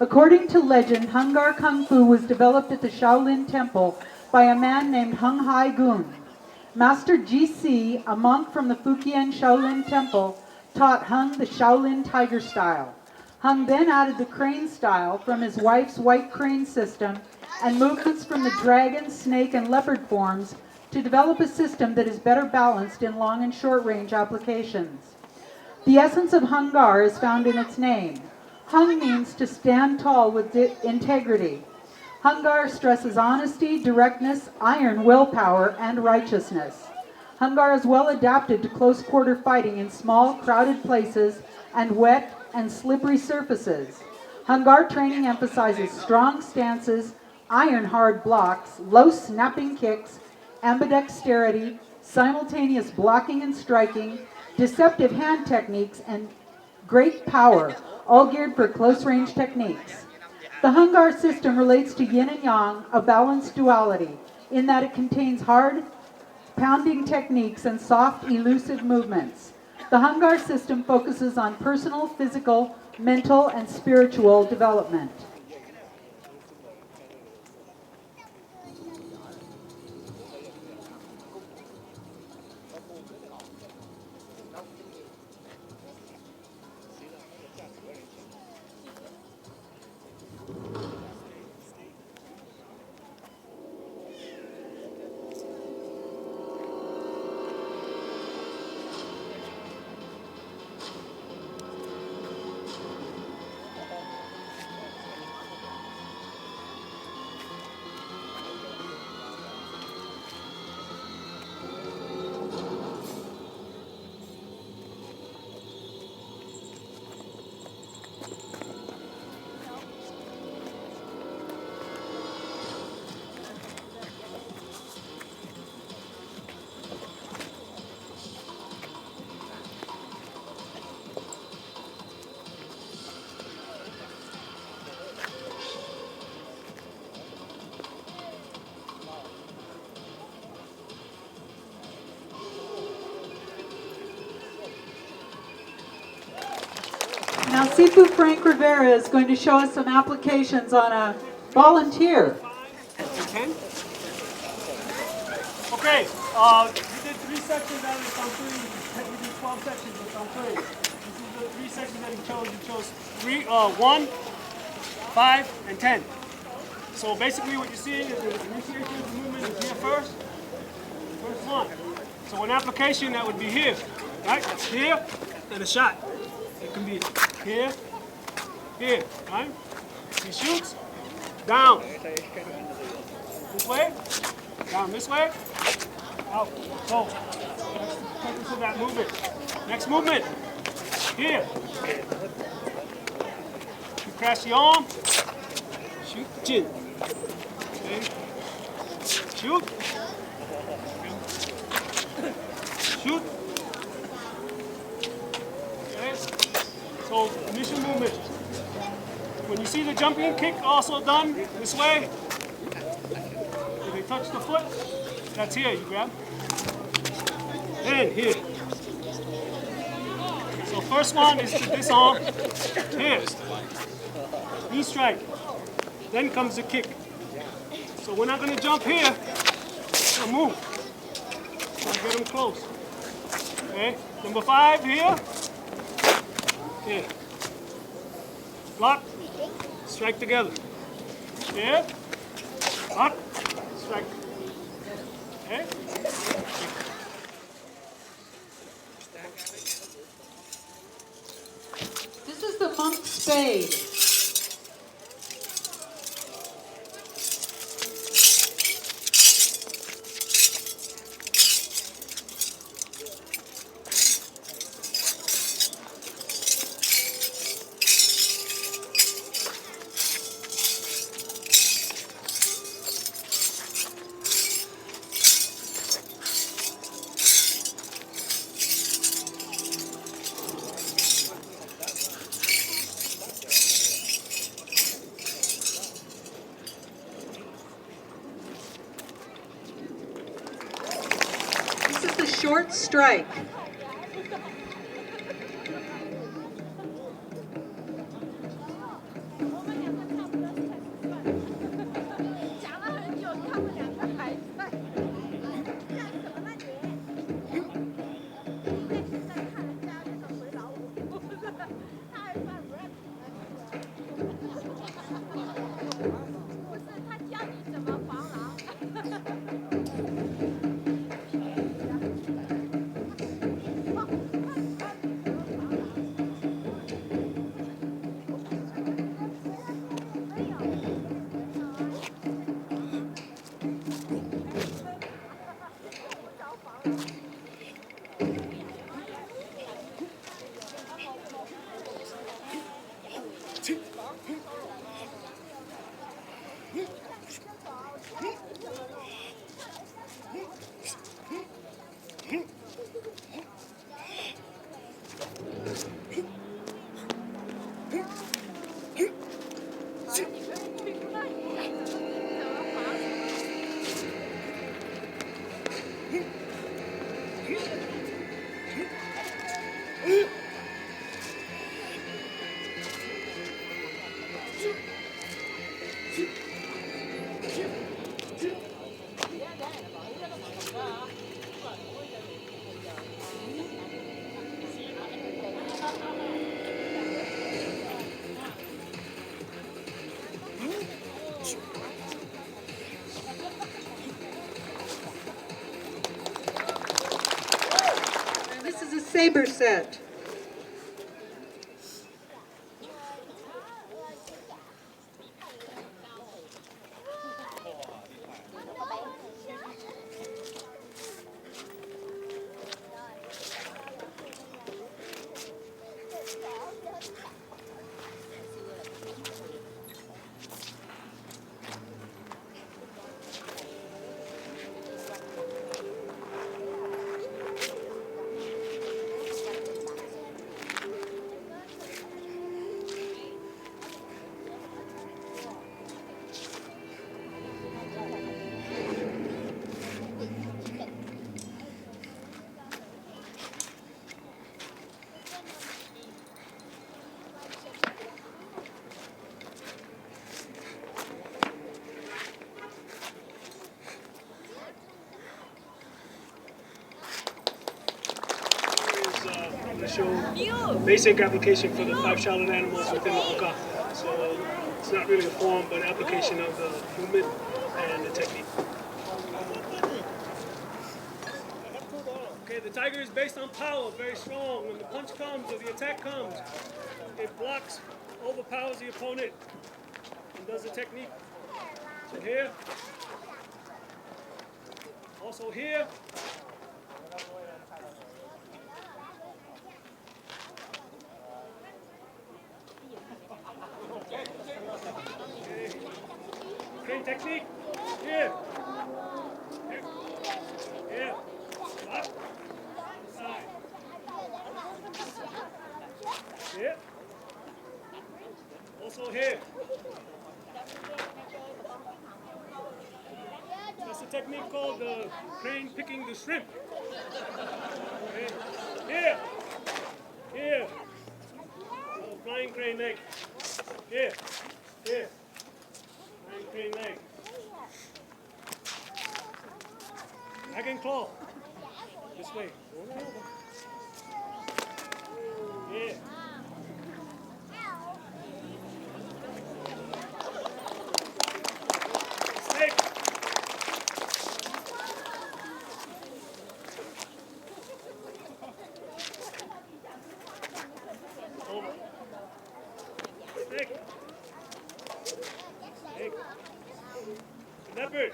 According to legend, Hungar Kung Fu was developed at the Shaolin Temple by a man named Hung Hai Gun. Master GC, a monk from the Fujian Shaolin Temple, taught Hung the Shaolin Tiger style. Hung then added the crane style from his wife's white crane system and movements from the dragon, snake, and leopard forms to develop a system that is better balanced in long and short range applications. The essence of Hungar is found in its name. Hung means to stand tall with integrity. Hungar stresses honesty, directness, iron willpower, and righteousness. Hungar is well adapted to close quarter fighting in small, crowded places and wet and slippery surfaces. Hungar training emphasizes strong stances, iron-hard blocks, low snapping kicks, ambidexterity, simultaneous blocking and striking, deceptive hand techniques, and great power, all geared for close-range techniques. The Hungar system relates to yin and yang, a balanced duality, in that it contains hard, pounding techniques and soft, elusive movements. The Hungar system focuses on personal, physical, mental, and spiritual development. Now, Sifu Frank Rivera is going to show us some applications on a volunteer. Okay, we did 3 sections out of the Santorini. We did 12 sections of Santorini. This is the 3 sections that he chose. He chose 1, 5, and 10. So basically what you're seeing is the initiation of the movement is here first. First one. So an application that would be here, right? That's here, and a shot. It can be here, here, right? He shoots, down. This way, down this way, out. So, focus on that movement. Next movement, here. You crash the arm, shoot the chin. Okay. Shoot. Shoot. Okay. So, initial movement. When you see the jumping kick also done this way, if they touch the foot, that's here, you grab. Then here. So first one is to disarm, here. Knee strike. Then comes the kick. So we're not going to jump here, we're going to move. So get them close. Okay, number 5 here. Here. Block, strike together. Here, block, strike. Okay? This is the monk spade. This is the short strike. This is a saber set. Show basic application for the 5 Shaolin animals within the Buka. So it's not really a form, but application of the movement and the technique. Okay, the tiger is based on power, very strong. When the punch comes or the attack comes, it blocks, overpowers the opponent, and does the technique. So here, also here. Okay, technique. Here. Here. Here. Up. Side. Here. Also here. That's a technique called the crane picking the shrimp. Okay. Here. Here. Flying crane leg. Here. Here. Crane leg. Dragon claw. This way. Yeah. Snake. Over. Snake. Snake. Leopard.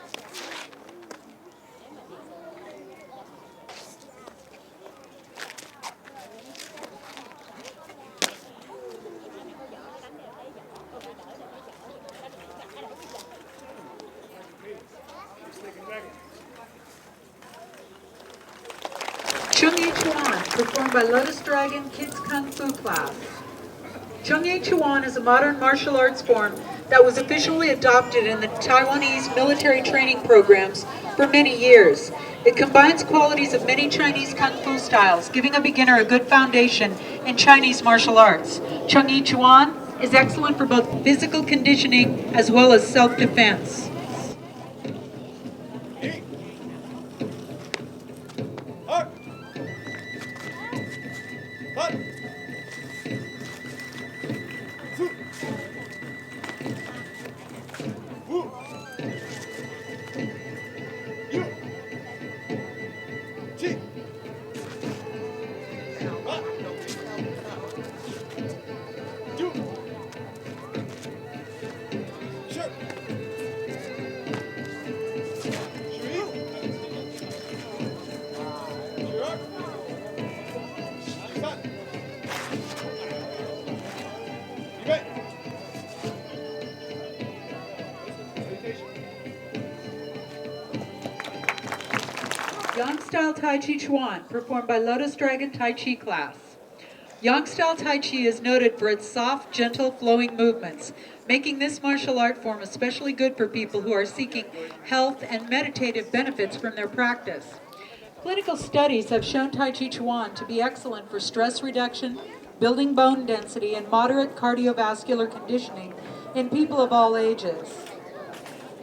Chung-Yi Chuan, performed by Lotus Dragon Kids Kung Fu class. Chung-Yi Chuan is a modern martial arts form that was officially adopted in the Taiwanese military training programs for many years. It combines qualities of many Chinese Kung Fu styles, giving a beginner a good foundation in Chinese martial arts. Chung-Yi Chuan is excellent for both physical conditioning as well as self-defense. Yang Style Tai Chi Chuan, performed by Lotus Dragon Tai Chi class. Yang Style Tai Chi is noted for its soft, gentle, flowing movements, making this martial art form especially good for people who are seeking health and meditative benefits from their practice. Clinical studies have shown Tai Chi Chuan to be excellent for stress reduction, building bone density, and moderate cardiovascular conditioning in people of all ages.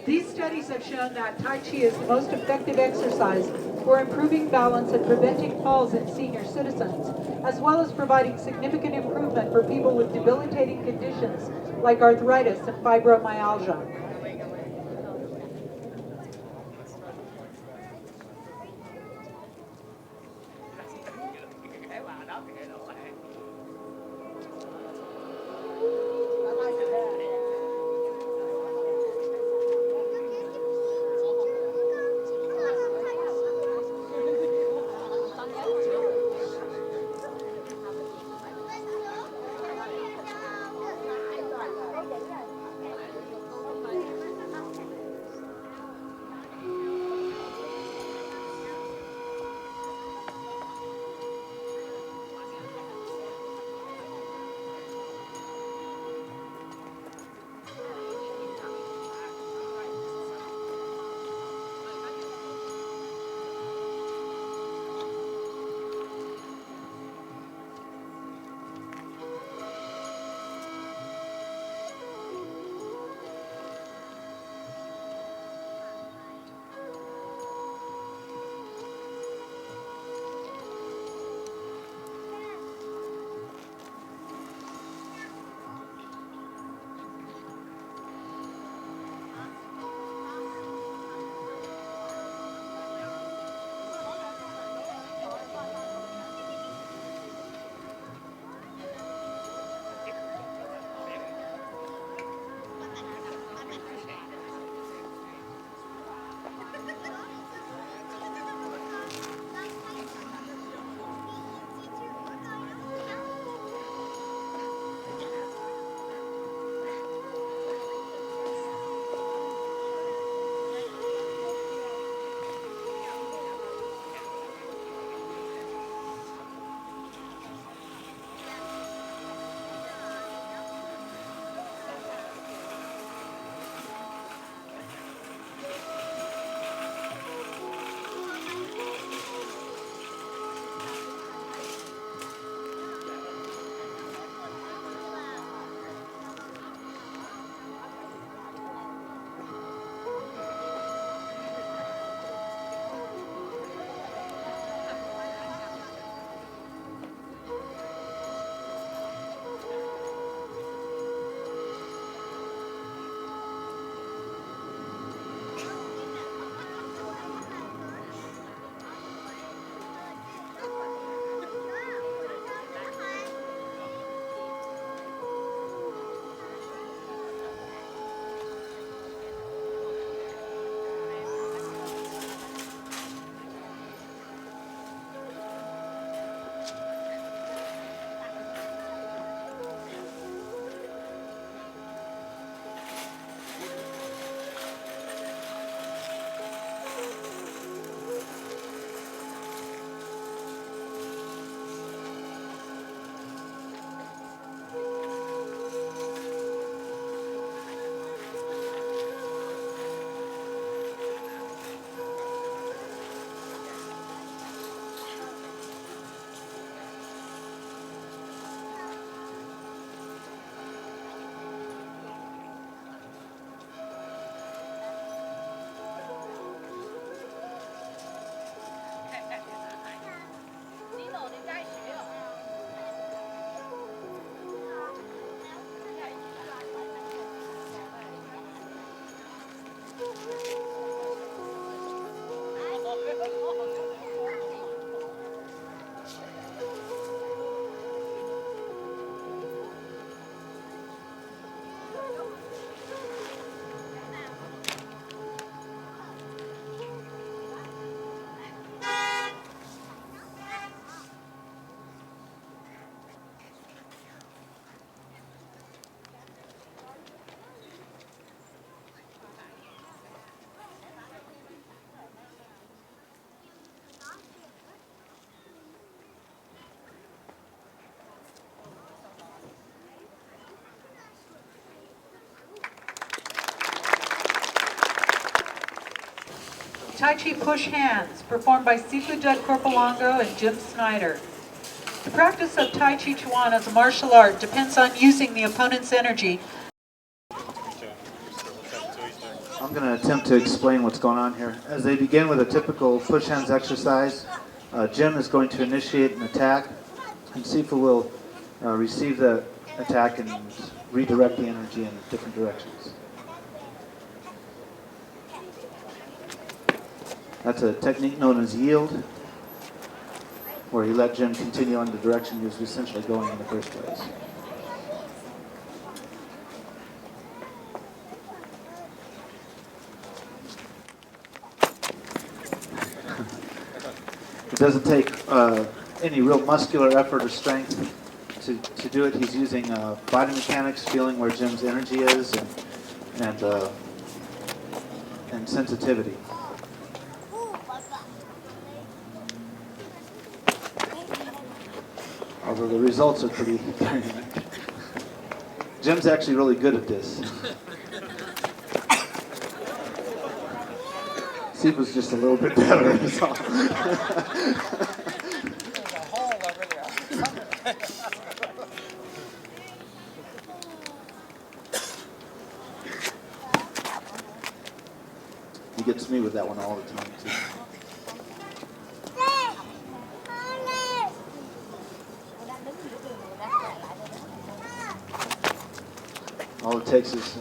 These studies have shown that Tai Chi is the most effective exercise for improving balance and preventing falls in senior citizens, as well as providing significant improvement for people with debilitating conditions like arthritis and fibromyalgia. Tai Chi push hands, performed by Sifu Judd Corpolongo and Jim Snyder. The practice of Tai Chi Chuan as a martial art depends on using the opponent's energy. I'm going to attempt to explain what's going on here. As they begin with a typical push hands exercise, Jim is going to initiate an attack, and Sifu will receive the attack and redirect the energy in different directions. That's a technique known as yield, where you let Jim continue on the direction he was essentially going in the first place. It doesn't take any real muscular effort or strength to do it. He's using body mechanics, feeling where Jim's energy is, and sensitivity. Although the results are pretty dynamic. Jim's actually really good at this. Sifu's just a little bit better, that's all. He gets me with that one all the time, too. All it takes is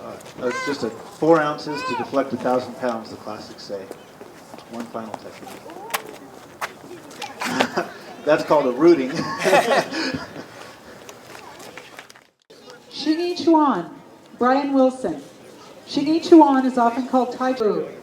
just 4 ounces to deflect 1,000 pounds, the classics say. One final technique. That's called a rooting. Xingyi Chuan, Brian Wilson. Xingyi Chuan is often called Tai Chi.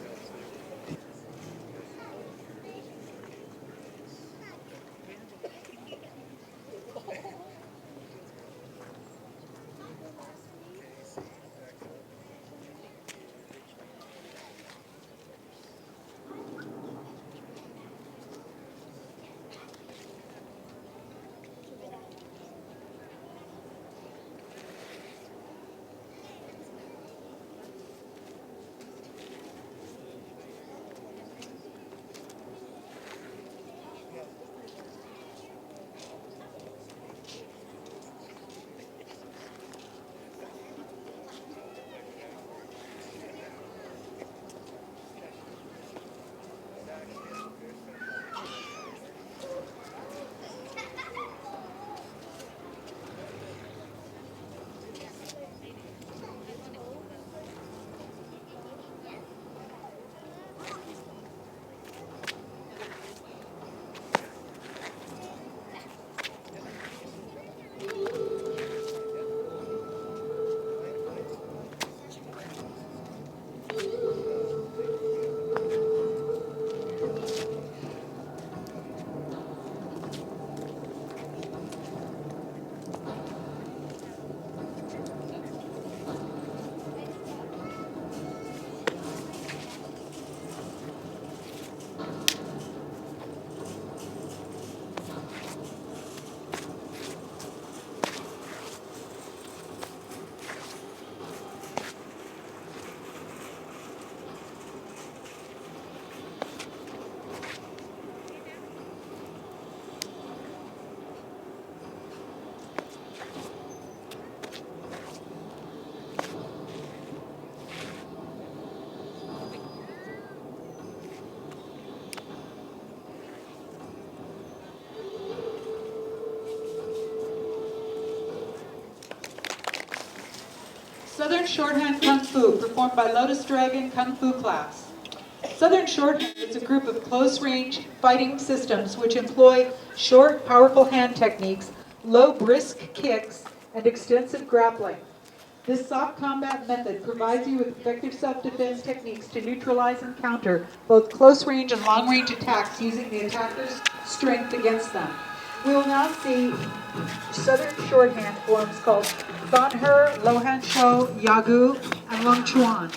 Southern Shorthand Kung Fu, performed by Lotus Dragon Kung Fu class. Southern Shorthand is a group of close-range fighting systems which employ short, powerful hand techniques, low, brisk kicks, and extensive grappling. This soft combat method provides you with effective self-defense techniques to neutralize and counter both close-range and long-range attacks using the attacker's strength against them. We will now see Southern Shorthand forms called Sanhe, Lohan Shou, Yagu, and Long Chuan.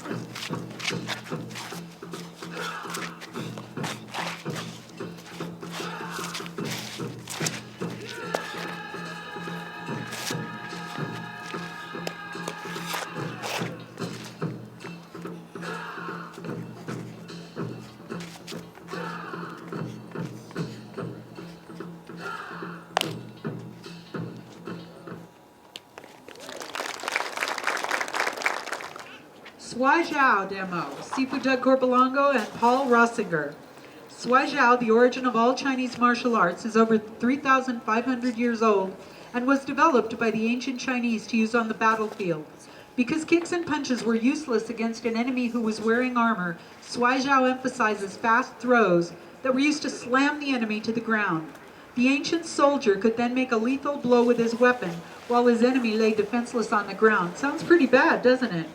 Sui Zhao demo, Sifu Doug Corpolongo and Paul Rossinger. Sui Zhao, the origin of all Chinese martial arts, is over 3,500 years old and was developed by the ancient Chinese to use on the battlefield. Because kicks and punches were useless against an enemy who was wearing armor, Sui Zhao emphasizes fast throws that were used to slam the enemy to the ground. The ancient soldier could then make a lethal blow with his weapon while his enemy lay defenseless on the ground. Sounds pretty bad, doesn't it?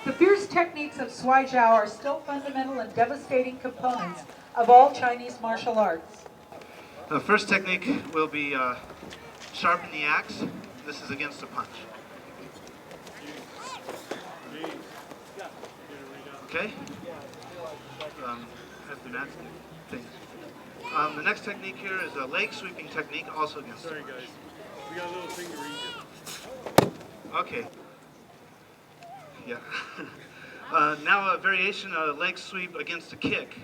The fierce techniques of Sui Zhao are still fundamental and devastating components of all Chinese martial arts. The first technique will be sharpen the axe. This is against a punch. Okay? Has the match things. The next technique here is a leg sweeping technique, also against. Sorry guys, we got a little thing to read you. Okay. Yeah. Now a variation of a leg sweep against a kick.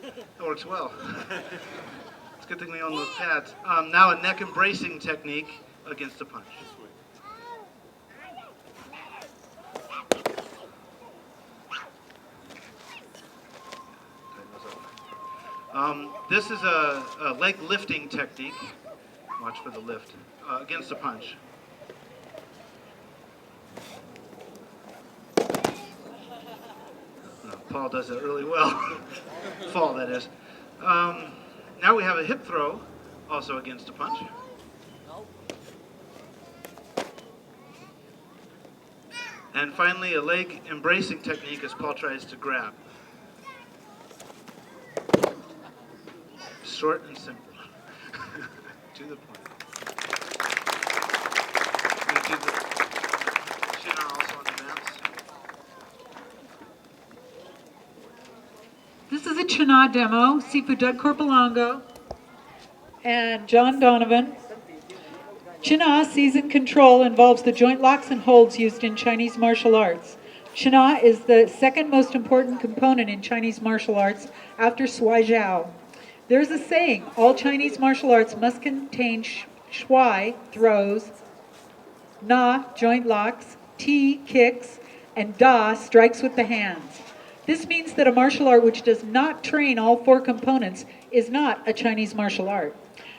That works well. It's a good thing we own those pads. Now a neck embracing technique against a punch. This is a leg lifting technique. Watch for the lift against a punch. Paul does it really well. Fall, that is. Now we have a hip throw, also against a punch. And finally, a leg embracing technique as Paul tries to grab. Short and simple. To the point. We do the chin also on the mats. This is a China demo, Sifu Doug Corpolongo and John Donovan. China season control involves the joint locks and holds used in Chinese martial arts. China is the second most important component in Chinese martial arts after Sui Zhao. There's a saying, all Chinese martial arts must contain shui, throws, na, joint locks, ti, kicks, and da, strikes with the hands. This means that a martial art which does not train all four components is not a Chinese martial art.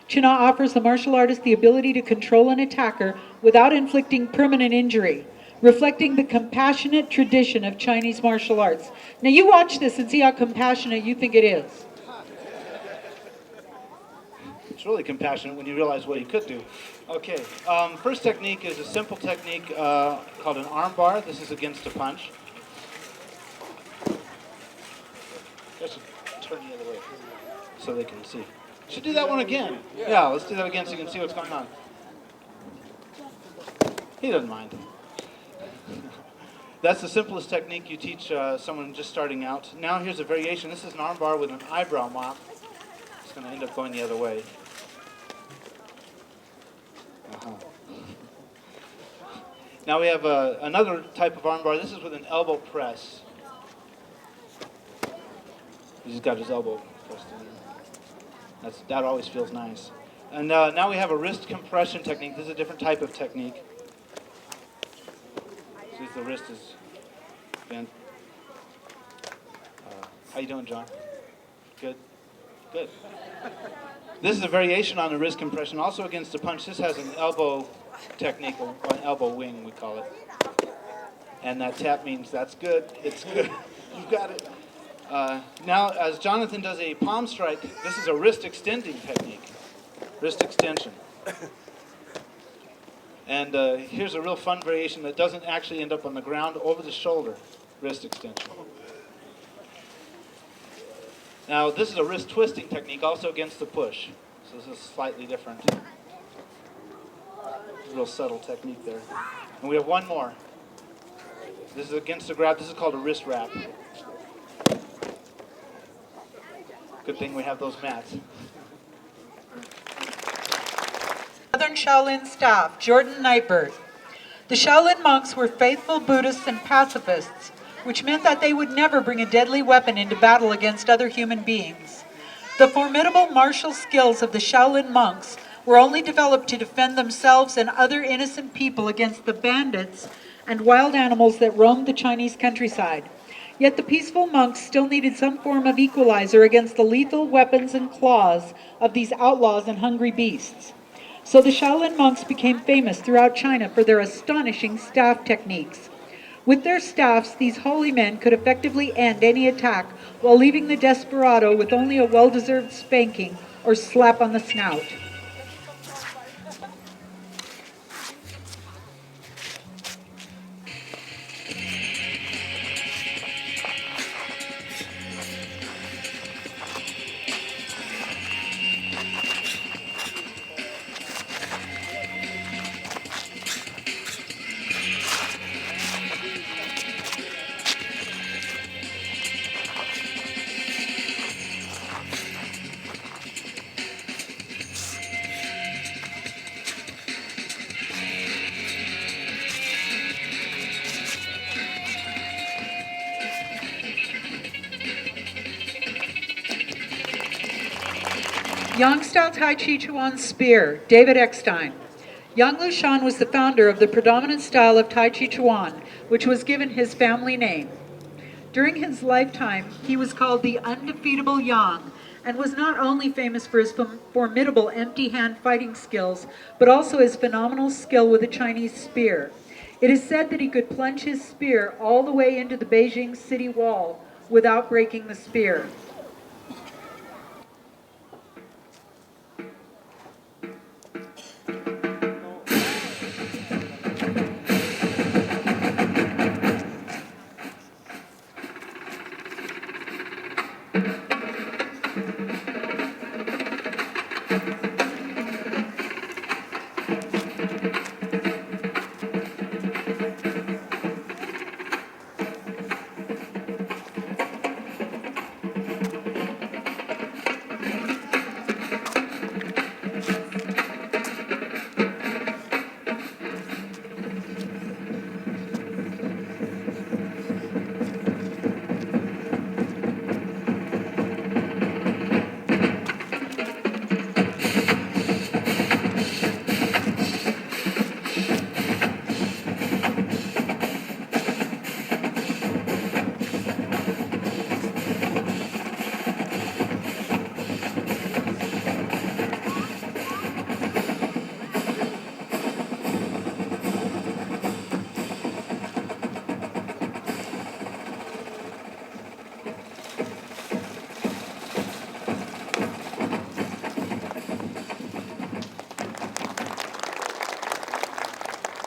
China offers the martial artist the ability to control an attacker without inflicting permanent injury, reflecting the compassionate tradition of Chinese martial arts. Now you watch this and see how compassionate you think it is. It's really compassionate when you realize what he could do. Okay, first technique is a simple technique called an arm bar. This is against a punch. Just turn the other way so they can see. Should do that one again. Yeah, let's do that again so you can see what's going on. He doesn't mind. That's the simplest technique you teach someone just starting out. Now here's a variation. This is an arm bar with an eyebrow mop. It's going to end up going the other way. Now we have another type of arm bar. This is with an elbow press. He's got his elbow pressed in there. That always feels nice. And now we have a wrist compression technique. This is a different type of technique. See if the wrist is bent. How you doing, John? Good? Good. This is a variation on the wrist compression, also against the punch. This has an elbow technique, or an elbow wing, we call it. And that tap means that's good, it's good, you got it. Now, as Jonathan does a palm strike, this is a wrist extending technique. Wrist extension. And here's a real fun variation that doesn't actually end up on the ground, over the shoulder, wrist extension. Now, this is a wrist twisting technique, also against the push. So this is slightly different. Real subtle technique there. And we have one more. This is against the grab. This is called a wrist wrap. Good thing we have those mats. Southern Shaolin staff, Jordan Nightbird. The Shaolin monks were faithful Buddhists and pacifists, which meant that they would never bring a deadly weapon into battle against other human beings. The formidable martial skills of the Shaolin monks were only developed to defend themselves and other innocent people against the bandits and wild animals that roamed the Chinese countryside. Yet the peaceful monks still needed some form of equalizer against the lethal weapons and claws of these outlaws and hungry beasts. So the Shaolin monks became famous throughout China for their astonishing staff techniques. With their staffs, these holy men could effectively end any attack while leaving the desperado with only a well-deserved spanking or slap on the snout. Yang-style Tai Chi Chuan Spear, David Eckstein. Yang Lushan was the founder of the predominant style of Tai Chi Chuan, which was given his family name. During his lifetime, he was called the undefeatable Yang, and was not only famous for his formidable empty-hand fighting skills, but also his phenomenal skill with a Chinese spear. It is said that he could plunge his spear all the way into the Beijing city wall without breaking the spear.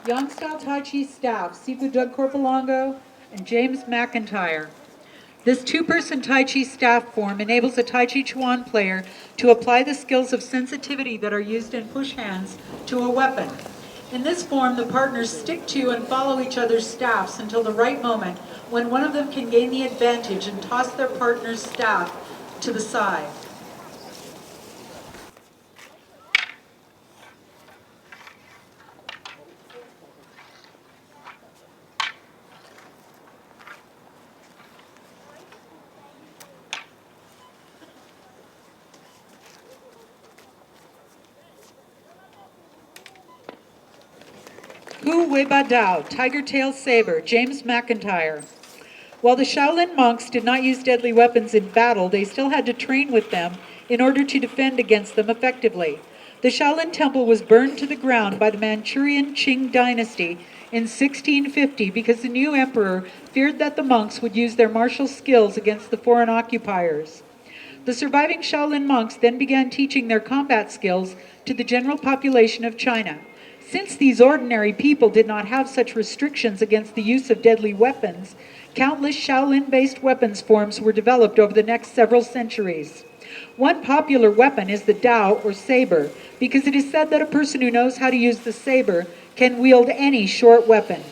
Yang-style Tai Chi staff, Sifu Doug Corpolongo and James McIntyre. This two-person Tai Chi staff form enables a Tai Chi Chuan player to apply the skills of sensitivity that are used in push hands to a weapon. In this form, the partners stick to and follow each other's staffs until the right moment when one of them can gain the advantage and toss their partner's staff to the side. Hu Weiba Dao, Tiger Tail Saber, James McIntyre. While the Shaolin monks did not use deadly weapons in battle, they still had to train with them in order to defend against them effectively. The Shaolin Temple was burned to the ground by the Manchurian Qing dynasty in 1650 because the new emperor feared that the monks would use their martial skills against the foreign occupiers. The surviving Shaolin monks then began teaching their combat skills to the general population of China. Since these ordinary people did not have such restrictions against the use of deadly weapons, countless Shaolin-based weapons forms were developed over the next several centuries. One popular weapon is the Dao or saber, because it is said that a person who knows how to use the saber can wield any short weapon.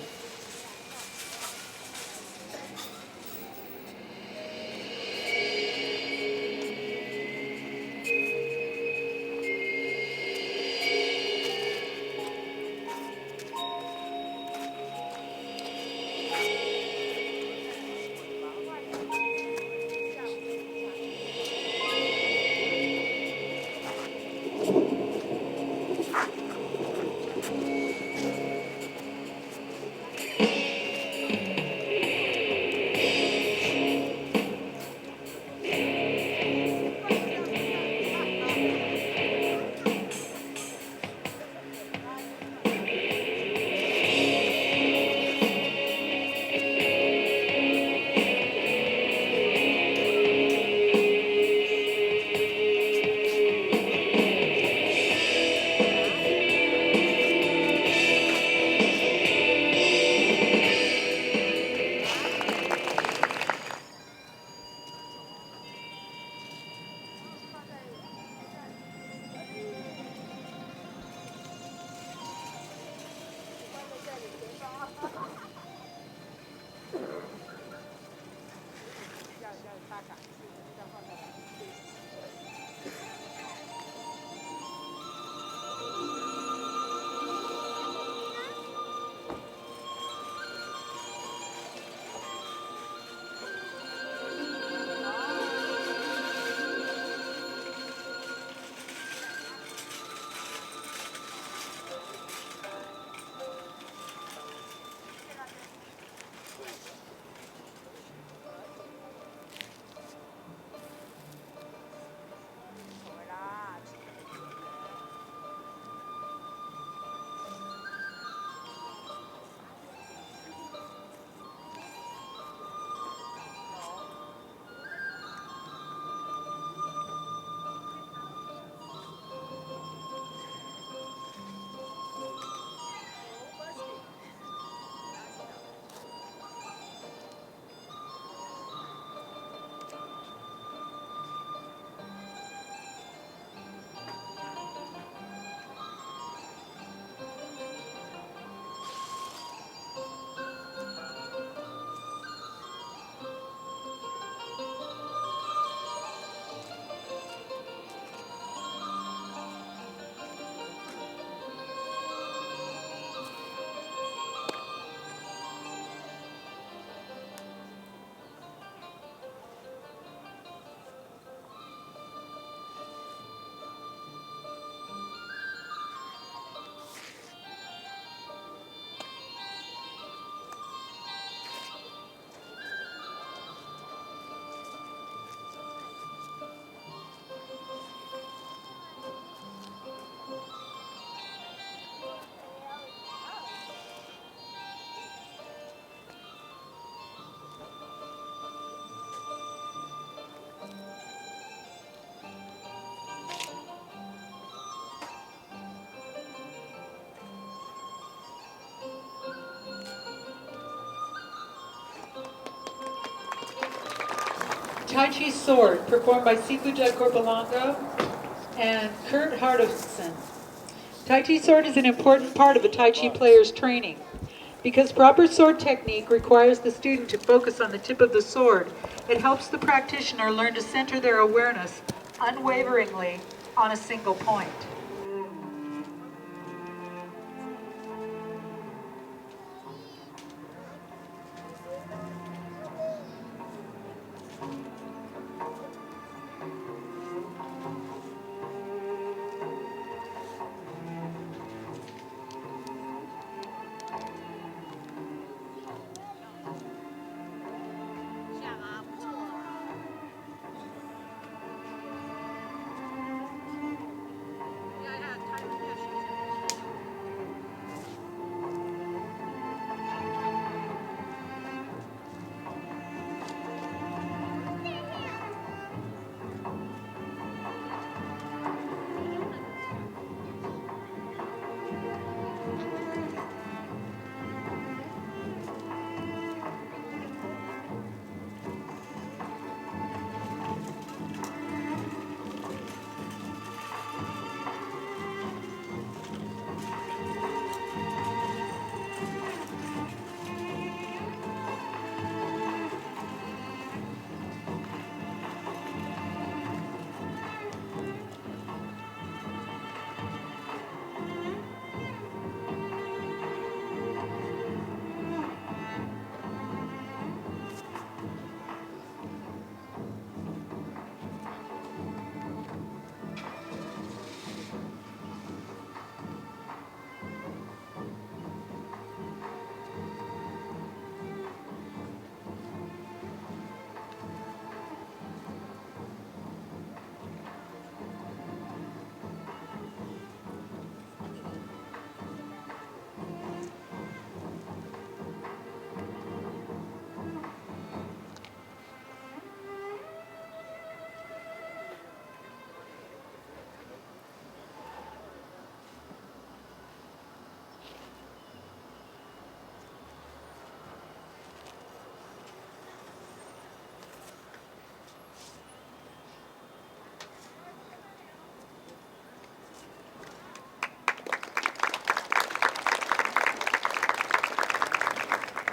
Tai Chi Sword, performed by Sifuja Corpolongo and Kurt Hardison. Tai Chi Sword is an important part of a Tai Chi player's training. Because proper sword technique requires the student to focus on the tip of the sword, it helps the practitioner learn to center their awareness unwaveringly on a single point.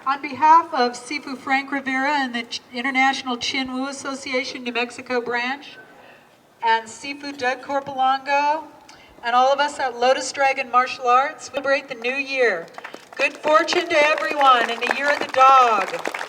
On behalf of Sifu Frank Rivera and the International Chinwu Association New Mexico branch, and Sifu Doug Corpolongo, and all of us at Lotus Dragon Martial Arts, celebrate the new year. Good fortune to everyone in the Year of the Dog.